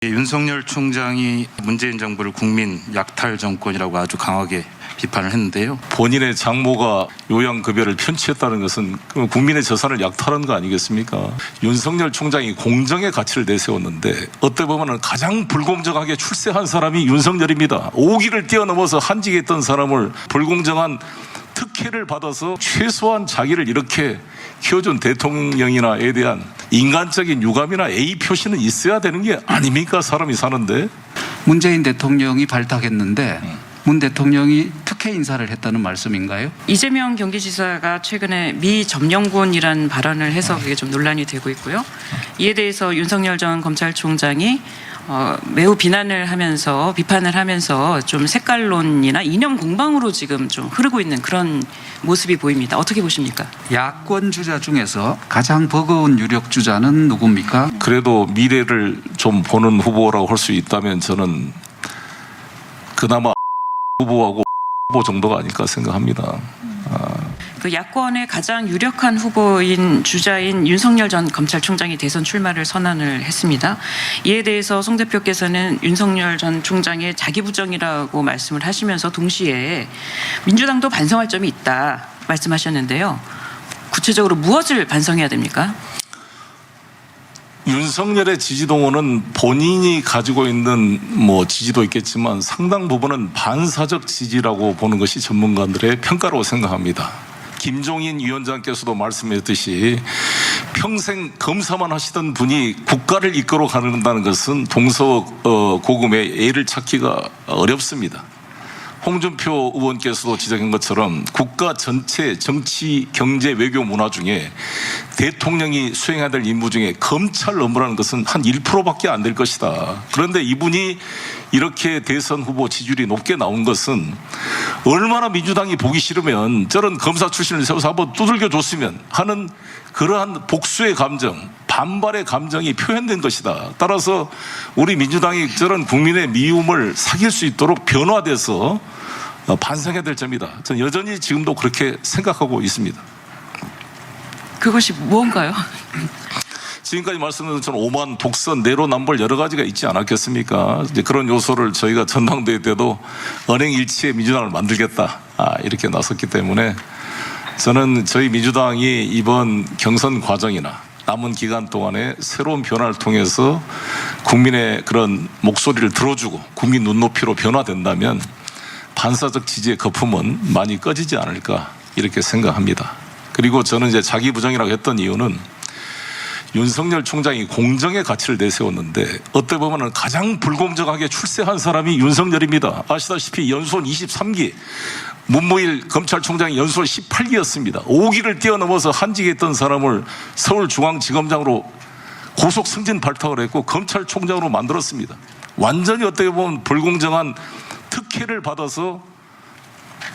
윤석열 총장이 문재인 정부를 국민 약탈 정권이라고 아주 강하게 비판을 했는데요. 본인의 장모가 요양급여를 편취했다는 것은 국민의 재산을 약탈한 거 아니겠습니까? 윤석열 총장이 공정의 가치를 내세웠는데 어떻게 보면 가장 불공정하게 출세한 사람이 윤석열입니다. 5기를 뛰어넘어서 한직에 있던 사람을 불공정한 특혜를 받아서 최소한 자기를 이렇게 키워준 대통령이나에 대한 인간적인 유감이나 A 표시는 있어야 되는 게 아닙니까? 사람이 사는데. 문재인 대통령이 발탁했는데 문 대통령이 특혜 인사를 했다는 말씀인가요? 이재명 경기지사가 최근에 미점령군이라는 발언을 해서 그게 좀 논란이 되고 있고요. 이에 대해서 윤석열 전 검찰총장이 매우 비판을 하면서 좀 색깔론이나 이념 공방으로 지금 좀 흐르고 있는 그런 모습이 보입니다. 어떻게 보십니까? 야권 주자 중에서 가장 버거운 유력 주자는 누굽니까? 그래도 미래를 좀 보는 후보라고 할 수 있다면 저는 그나마 후보하고 후보 정도가 아닐까 생각합니다. 그 야권의 가장 유력한 후보인 주자인 윤석열 전 검찰총장이 대선 출마를 선언을 했습니다. 이에 대해서 송 대표께서는 윤석열 전 총장의 자기부정이라고 말씀을 하시면서 동시에 민주당도 반성할 점이 있다 말씀하셨는데요. 구체적으로 무엇을 반성해야 됩니까? 윤석열의 지지동원은 본인이 가지고 있는 지지도 있겠지만 상당 부분은 반사적 지지라고 보는 것이 전문가들의 평가라고 생각합니다. 김종인 위원장께서도 말씀하셨듯이 평생 검사만 하시던 분이 국가를 이끌어 가는다는 것은 동서고금의 예를 찾기가 어렵습니다. 홍준표 의원께서도 지적한 것처럼 국가 전체 정치, 경제, 외교, 문화 중에 대통령이 수행해야 될 임무 중에 검찰 업무라는 것은 한 1%밖에 안 될 것이다. 그런데 이분이 이렇게 대선 후보 지지율이 높게 나온 것은 얼마나 민주당이 보기 싫으면 저런 검사 출신을 세워서 한번 두들겨 줬으면 하는 그러한 복수의 감정, 반발의 감정이 표현된 것이다. 따라서 우리 민주당이 저런 국민의 미움을 사귈 수 있도록 변화돼서 반성해야 될 점이다. 저는 여전히 지금도 그렇게 생각하고 있습니다. 그것이 무언가요? 지금까지 말씀드린 것처럼 오만, 독선, 내로남불 여러 가지가 있지 않았겠습니까? 이제 그런 요소를 저희가 전당대회 때도 언행일치의 민주당을 만들겠다 이렇게 나섰기 때문에 저는 저희 민주당이 이번 경선 과정이나 남은 기간 동안에 새로운 변화를 통해서 국민의 그런 목소리를 들어주고 국민 눈높이로 변화된다면 반사적 지지의 거품은 많이 꺼지지 않을까 이렇게 생각합니다. 그리고 저는 이제 자기부정이라고 했던 이유는 윤석열 총장이 공정의 가치를 내세웠는데 어떻게 보면 가장 불공정하게 출세한 사람이 윤석열입니다. 아시다시피 연수원 23기, 문무일 검찰총장이 연수원 18기였습니다. 5기를 뛰어넘어서 한직에 있던 사람을 서울중앙지검장으로 고속 승진 발탁을 했고 검찰총장으로 만들었습니다. 완전히 어떻게 보면 불공정한 특혜를 받아서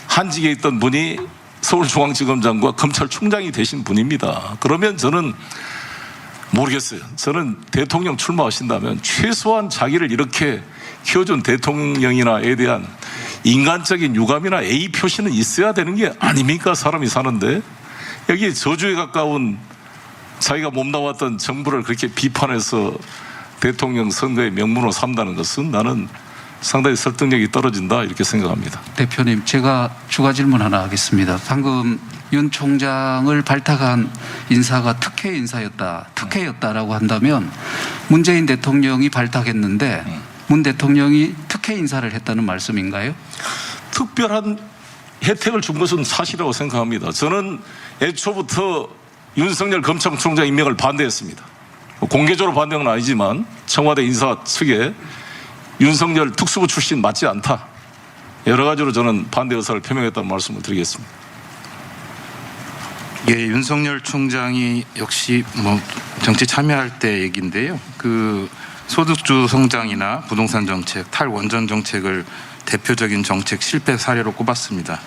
한직에 있던 분이 서울중앙지검장과 검찰총장이 되신 분입니다. 그러면 저는 모르겠어요. 저는 대통령 출마하신다면 최소한 자기를 이렇게 키워준 대통령이나에 대한 인간적인 유감이나 A 표시는 있어야 되는 게 아닙니까? 사람이 사는데 여기 저주에 가까운 자기가 몸담았던 정부를 그렇게 비판해서 대통령 선거의 명분으로 삼다는 것은 나는 상당히 설득력이 떨어진다 이렇게 생각합니다. 대표님, 제가 추가 질문 하나 하겠습니다. 방금 윤 총장을 발탁한 인사가 특혜였다라고 한다면 문재인 대통령이 발탁했는데 문 대통령이 특혜 인사를 했다는 말씀인가요? 특별한 혜택을 준 것은 사실이라고 생각합니다. 저는 애초부터 윤석열 검찰총장 임명을 반대했습니다. 공개적으로 반대는 아니지만 청와대 인사 측에 윤석열 특수부 출신 맞지 않다. 여러 가지로 저는 반대 의사를 표명했다는 말씀을 드리겠습니다. 예, 윤석열 총장이 역시 정치 참여할 때 얘기인데요. 그 소득주 성장이나 부동산 정책, 탈원전 정책을 대표적인 정책 실패 사례로 꼽았습니다.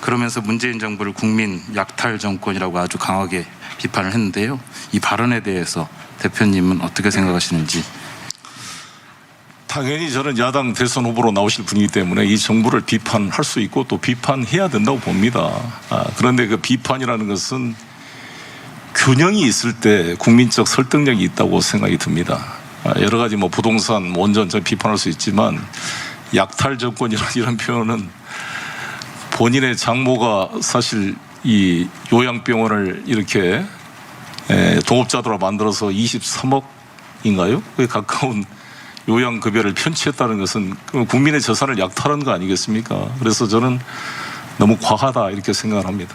그러면서 문재인 정부를 국민 약탈 정권이라고 아주 강하게 비판을 했는데요. 이 발언에 대해서 대표님은 어떻게 생각하시는지? 당연히 저는 야당 대선 후보로 나오실 분이기 때문에 이 정부를 비판할 수 있고 또 비판해야 된다고 봅니다. 그런데 그 비판이라는 것은 균형이 있을 때 국민적 설득력이 있다고 생각이 듭니다. 여러 가지 뭐 부동산, 원전 비판할 수 있지만 약탈 정권이라는 이런 표현은 본인의 장모가 사실 이 요양병원을 이렇게 동업자들로 만들어서 23억인가요? 그에 가까운 요양급여를 편취했다는 것은 국민의 재산을 약탈한 거 아니겠습니까? 그래서 저는 너무 과하다 이렇게 생각을 합니다.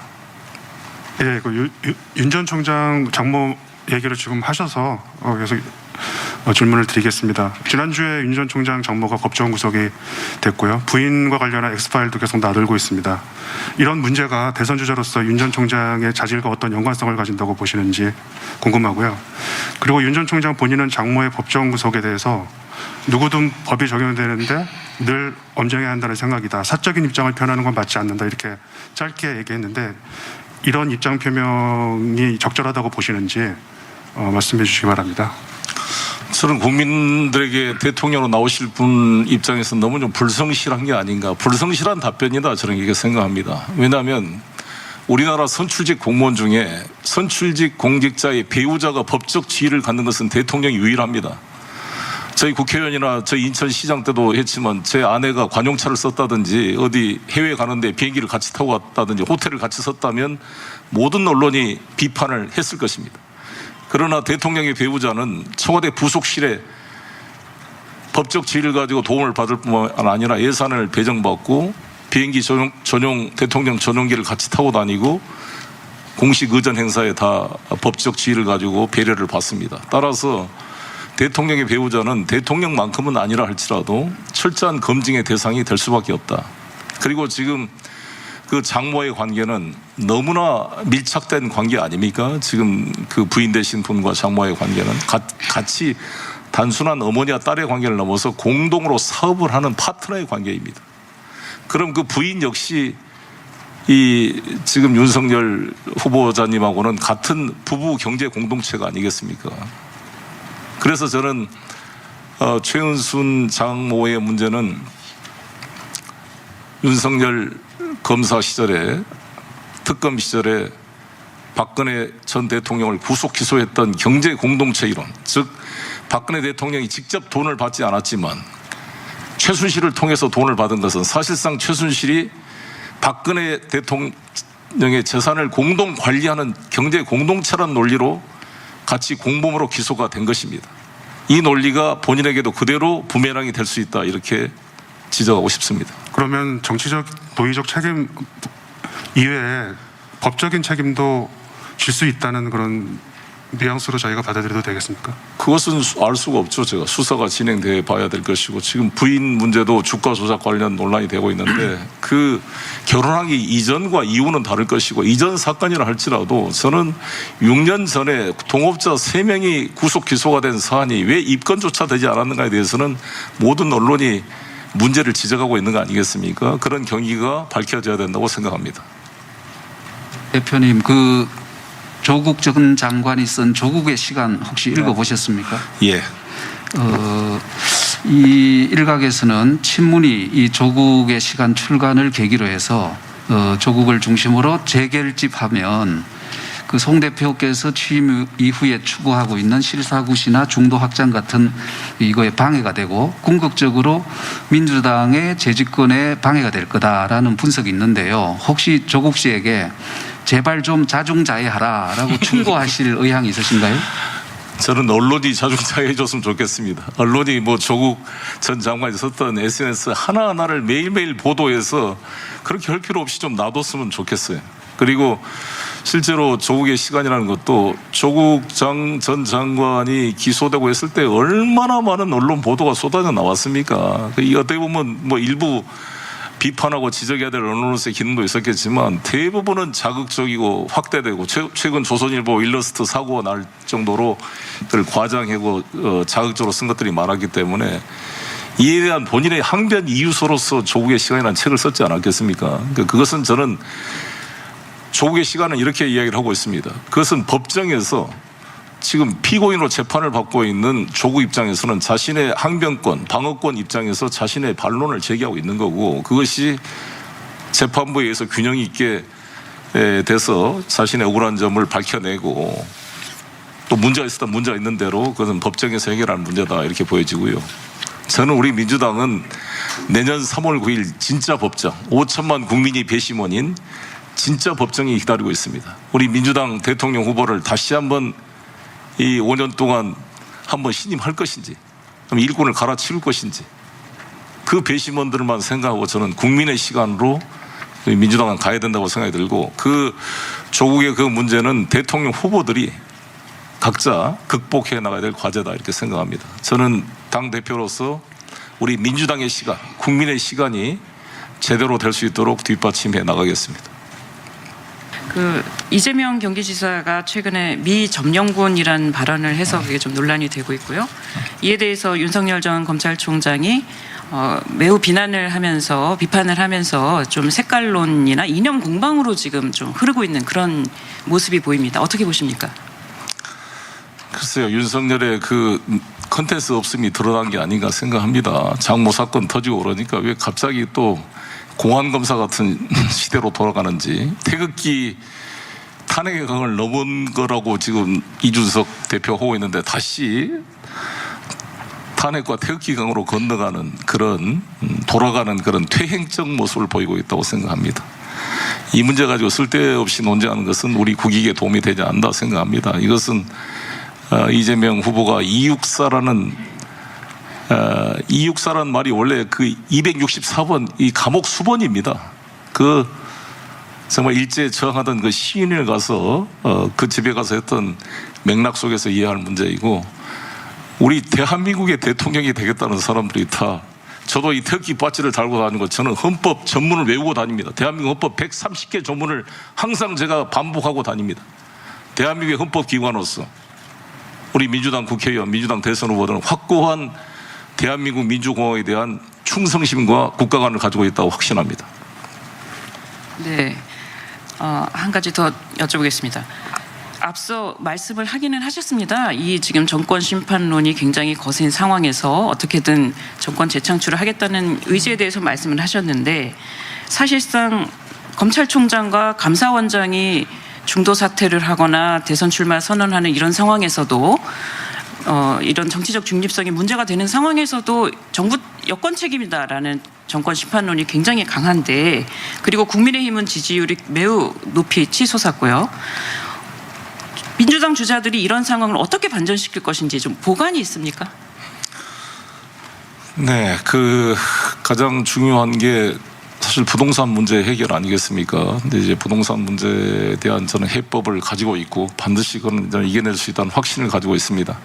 예, 윤 전 총장 장모 얘기를 지금 하셔서 계속 질문을 드리겠습니다. 지난주에 윤 전 총장 장모가 법정 구속이 됐고요. 부인과 관련한 엑스파일도 계속 나들고 있습니다. 이런 문제가 대선 주자로서 윤 전 총장의 자질과 어떤 연관성을 가진다고 보시는지 궁금하고요. 그리고 윤 전 총장 본인은 장모의 법정 구속에 대해서 누구든 법이 적용되는데 늘 엄정해야 한다는 생각이다. 사적인 입장을 표현하는 건 맞지 않는다. 이렇게 짧게 얘기했는데 이런 입장 표명이 적절하다고 보시는지 말씀해 주시기 바랍니다. 저는 국민들에게 대통령으로 나오실 분 입장에서 너무 좀 불성실한 게 아닌가. 불성실한 답변이다. 저는 이렇게 생각합니다. 왜냐하면 우리나라 선출직 공무원 중에 선출직 공직자의 배우자가 법적 지위를 갖는 것은 대통령이 유일합니다. 저희 국회의원이나 저희 인천시장 때도 했지만 제 아내가 관용차를 썼다든지 어디 해외 가는데 비행기를 같이 타고 갔다든지 호텔을 같이 썼다면 모든 언론이 비판을 했을 것입니다. 그러나 대통령의 배우자는 청와대 부속실에 법적 지위를 가지고 도움을 받을 뿐만 아니라 예산을 배정받고 비행기 전용 대통령 전용기를 같이 타고 다니고 공식 의전 행사에 다 법적 지위를 가지고 배려를 받습니다. 따라서 대통령의 배우자는 대통령만큼은 아니라 할지라도 철저한 검증의 대상이 될 수밖에 없다. 그리고 지금 그 장모의 관계는 너무나 밀착된 관계 아닙니까? 지금 그 부인 되신 분과 장모의 관계는 같이 단순한 어머니와 딸의 관계를 넘어서 공동으로 사업을 하는 파트너의 관계입니다. 그럼 그 부인 역시 이 지금 윤석열 후보자님하고는 같은 부부 경제 공동체가 아니겠습니까? 그래서 저는 최은순 장모의 문제는 윤석열 검사 시절에 특검 시절에 박근혜 전 대통령을 구속 기소했던 경제 공동체 이론, 즉 박근혜 대통령이 직접 돈을 받지 않았지만 최순실을 통해서 돈을 받은 것은 사실상 최순실이 박근혜 대통령의 재산을 공동 관리하는 경제 공동체란 논리로 같이 공범으로 기소가 된 것입니다. 이 논리가 본인에게도 그대로 부메랑이 될 수 있다 이렇게 지적하고 싶습니다. 그러면 정치적 도의적 책임 이외에 법적인 책임도 질 수 있다는 그런 뉘앙스로 저희가 받아들여도 되겠습니까? 그것은 알 수가 없죠. 제가 수사가 진행돼 봐야 될 것이고 지금 부인 문제도 주가 조작 관련 논란이 되고 있는데 그 결혼하기 이전과 이후는 다를 것이고 이전 사건이라 할지라도 저는 6년 전에 동업자 3명이 구속 기소가 된 사안이 왜 입건조차 되지 않았는가에 대해서는 모든 언론이 문제를 지적하고 있는 거 아니겠습니까? 그런 경위가 밝혀져야 된다고 생각합니다. 대표님, 그 조국 전 장관이 쓴 조국의 시간 혹시 읽어보셨습니까? 예. 이 일각에서는 친문이 이 조국의 시간 출간을 계기로 해서 조국을 중심으로 재결집하면 그 송 대표께서 취임 이후에 추구하고 있는 실사구시나 중도 확장 같은 이거에 방해가 되고 궁극적으로 민주당의 재집권에 방해가 될 거다라는 분석이 있는데요. 혹시 조국 씨에게 제발 좀 자중자애하라라고 충고하실 의향이 있으신가요? 저는 언론이 자중자애해 줬으면 좋겠습니다. 언론이 뭐 조국 전 장관이 썼던 SNS 하나하나를 매일매일 보도해서 그렇게 할 필요 없이 좀 놔뒀으면 좋겠어요. 그리고 실제로 조국의 시간이라는 것도 조국 전 장관이 기소되고 했을 때 얼마나 많은 언론 보도가 쏟아져 나왔습니까? 어떻게 보면 뭐 일부 비판하고 지적해야 될 언론으로서의 기능도 있었겠지만 대부분은 자극적이고 확대되고 최근 조선일보 일러스트 사고가 날 정도로 그걸 과장하고 자극적으로 쓴 것들이 많았기 때문에 이에 대한 본인의 항변 이유서로서 조국의 시간이라는 책을 썼지 않았겠습니까? 그것은 저는 조국의 시간은 이렇게 이야기를 하고 있습니다. 그것은 법정에서 지금 피고인으로 재판을 받고 있는 조국 입장에서는 자신의 항변권, 방어권 입장에서 자신의 반론을 제기하고 있는 거고 그것이 재판부에 의해서 균형 있게 돼서 자신의 억울한 점을 밝혀내고 또 문제가 있었던 문제가 있는 대로 그것은 법정에서 해결할 문제다 이렇게 보여지고요. 저는 우리 민주당은 내년 3월 9일 진짜 법정 5천만 국민이 배심원인 진짜 법정이 기다리고 있습니다. 우리 민주당 대통령 후보를 다시 한번 이 5년 동안 한번 신임할 것인지 그럼 일꾼을 갈아치울 것인지 그 배심원들만 생각하고 저는 국민의 시간으로 민주당은 가야 된다고 생각이 들고 그 조국의 그 문제는 대통령 후보들이 각자 극복해 나가야 될 과제다 이렇게 생각합니다. 저는 당대표로서 우리 민주당의 시간, 국민의 시간이 제대로 될 수 있도록 뒷받침해 나가겠습니다. 그 이재명 경기지사가 최근에 미점령군이라는 발언을 해서 그게 좀 논란이 되고 있고요. 이에 대해서 윤석열 전 검찰총장이 매우 비판을 하면서 좀 색깔론이나 이념 공방으로 지금 좀 흐르고 있는 그런 모습이 보입니다. 어떻게 보십니까? 글쎄요, 윤석열의 그 컨텐츠 없음이 드러난 게 아닌가 생각합니다. 장모 사건 터지고 그러니까 왜 갑자기 또 공안검사 같은 시대로 돌아가는지 태극기 탄핵의 강을 넘은 거라고 지금 이준석 대표 하고 있는데 다시 탄핵과 태극기 강으로 건너가는 그런 돌아가는 그런 퇴행적 모습을 보이고 있다고 생각합니다. 이 문제 가지고 쓸데없이 논쟁하는 것은 우리 국익에 도움이 되지 않는다 생각합니다. 이것은 이재명 후보가 이육사라는 말이 원래 그 264번 이 감옥 수번입니다. 그 정말 일제에 저항하던 그 시인을 가서 그 집에 가서 했던 맥락 속에서 이해할 문제이고 우리 대한민국의 대통령이 되겠다는 사람들이 다 저도 이 태극기 바지를 달고 다니고 저는 헌법 전문을 외우고 다닙니다. 대한민국 헌법 130개 조문을 항상 제가 반복하고 다닙니다. 대한민국의 헌법기관으로서 우리 민주당 국회의원, 민주당 대선 후보들은 확고한 대한민국 민주공화국에 대한 충성심과 국가관을 가지고 있다고 확신합니다. 네, 한 가지 더 여쭤보겠습니다. 앞서 말씀을 하기는 하셨습니다. 이 지금 정권 심판론이 굉장히 거센 상황에서 어떻게든 정권 재창출을 하겠다는 의지에 대해서 말씀을 하셨는데 사실상 검찰총장과 감사원장이 중도 사퇴를 하거나 대선 출마 선언하는 이런 상황에서도 이런 정치적 중립성이 문제가 되는 상황에서도 정부 여권 책임이다라는 정권 심판론이 굉장히 강한데 그리고 국민의힘은 지지율이 매우 높이 치솟았고요. 민주당 주자들이 이런 상황을 어떻게 반전시킬 것인지 좀 보관이 있습니까? 네, 그 가장 중요한 게 사실 부동산 문제 해결 아니겠습니까? 근데 이제 부동산 문제에 대한 저는 해법을 가지고 있고 반드시 그건 이겨낼 수 있다는 확신을 가지고 있습니다.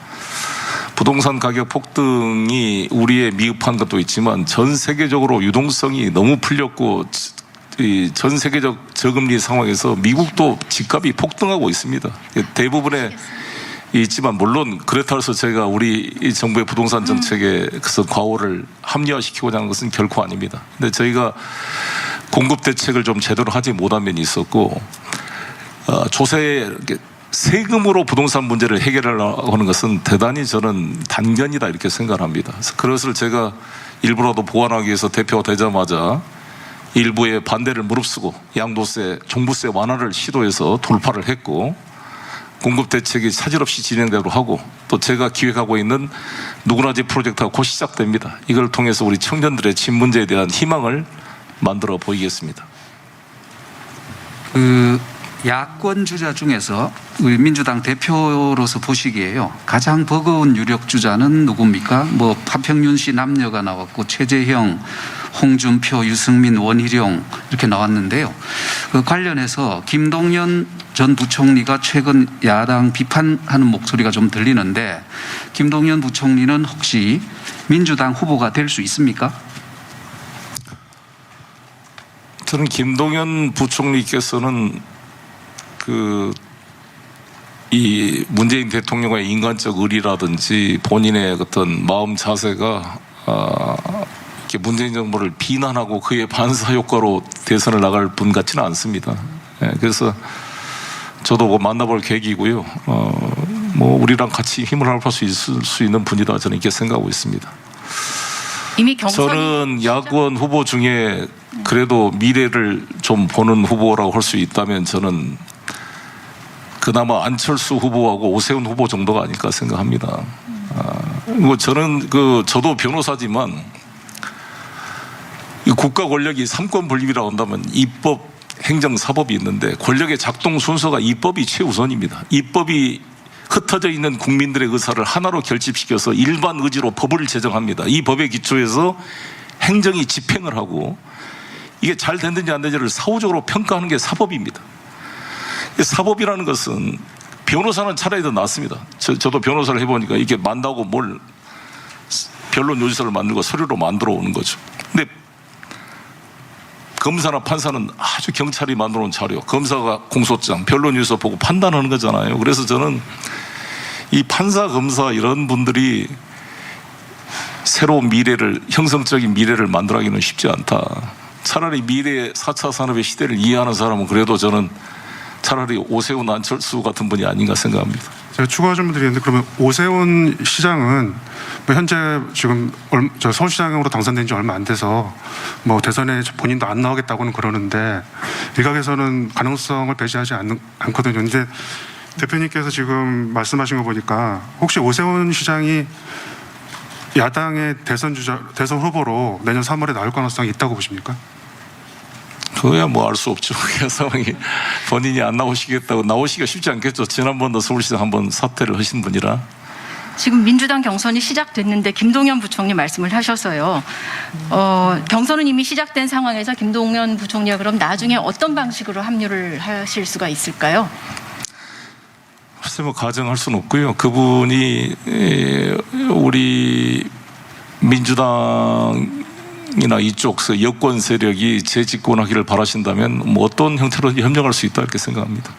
부동산 가격 폭등이 우리의 미흡한 것도 있지만 전 세계적으로 유동성이 너무 풀렸고 이 전 세계적 저금리 상황에서 미국도 집값이 폭등하고 있습니다. 대부분의 있지만 물론 그렇다고 해서 제가 우리 정부의 부동산 정책에 그래서 과오를 합리화시키고자 하는 것은 결코 아닙니다. 근데 저희가 공급 대책을 좀 제대로 하지 못한 면이 있었고 조세 세금으로 부동산 문제를 해결하려고 하는 것은 대단히 저는 단견이다 이렇게 생각합니다. 그래서 그것을 제가 일부라도 보완하기 위해서 대표가 되자마자 일부의 반대를 무릅쓰고 양도세, 종부세 완화를 시도해서 돌파를 했고 공급 대책이 차질 없이 진행되도록 하고 또 제가 기획하고 있는 누구나 집 프로젝트가 곧 시작됩니다. 이걸 통해서 우리 청년들의 집 문제에 대한 희망을 만들어 보이겠습니다. 그 야권 주자 중에서 우리 민주당 대표로서 보시기에요. 가장 버거운 유력 주자는 누굽니까? 뭐 파평윤 씨 남녀가 나왔고 최재형, 홍준표, 유승민, 원희룡 이렇게 나왔는데요. 그 관련해서 김동연 전 부총리가 최근 야당 비판하는 목소리가 좀 들리는데 김동연 부총리는 혹시 민주당 후보가 될 수 있습니까? 저는 김동연 부총리께서는 이 문재인 대통령의 인간적 의리라든지 본인의 어떤 마음 자세가 이렇게 문재인 정부를 비난하고 그의 반사 효과로 대선을 나갈 분 같지는 않습니다. 그래서 저도 뭐 만나볼 계기고요. 뭐 우리랑 같이 힘을 합할 수 있을 수 있는 분이다 저는 이렇게 생각하고 있습니다. 이미 경선이 저는 야권 후보 중에 그래도 미래를 좀 보는 후보라고 할 수 있다면 저는 그나마 안철수 후보하고 오세훈 후보 정도가 아닐까 생각합니다. 뭐 저는 저도 변호사지만 이 국가 권력이 삼권 분립이라고 한다면 입법, 행정, 사법이 있는데 권력의 작동 순서가 입법이 최우선입니다. 입법이 흩어져 있는 국민들의 의사를 하나로 결집시켜서 일반 의지로 법을 제정합니다. 이 법에 기초해서 행정이 집행을 하고 이게 잘 됐는지 안 됐는지를 사후적으로 평가하는 게 사법입니다. 사법이라는 것은 변호사는 차라리 더 낫습니다. 저도 변호사를 해보니까 이게 만다고 뭘 변론 요지서를 만들고 서류로 만들어 오는 거죠. 근데 검사나 판사는 아주 경찰이 만들어 온 자료, 검사가 공소장, 변론 요지서 보고 판단하는 거잖아요. 그래서 저는 이 판사, 검사 이런 분들이 새로운 미래를, 형성적인 미래를 만들어가기는 쉽지 않다. 차라리 미래의 4차 산업의 시대를 이해하는 사람은 그래도 저는 차라리 오세훈, 안철수 같은 분이 아닌가 생각합니다. 제가 추가 질문 드리는데 그러면 오세훈 시장은 뭐 현재 지금 서울시장으로 당선된 지 얼마 안 돼서 뭐 대선에 본인도 안 나오겠다고는 그러는데 일각에서는 가능성을 배제하지 않거든요. 그런데 대표님께서 지금 말씀하신 거 보니까 혹시 오세훈 시장이 야당의 대선 후보로 내년 3월에 나올 가능성이 있다고 보십니까? 그거야 뭐 알 수 없죠. 그 상황이 본인이 안 나오시겠다고 나오시기가 쉽지 않겠죠. 지난번도 서울시장 한번 사퇴를 하신 분이라. 지금 민주당 경선이 시작됐는데 김동연 부총리 말씀을 하셔서요. 경선은 이미 시작된 상황에서 김동연 부총리가 그럼 나중에 어떤 방식으로 합류를 하실 수가 있을까요? 글쎄 뭐 가정할 수는 없고요. 그분이 우리 민주당이나 이쪽 여권 세력이 재집권하기를 바라신다면 뭐 어떤 형태로 협력할 수 있다 이렇게 생각합니다.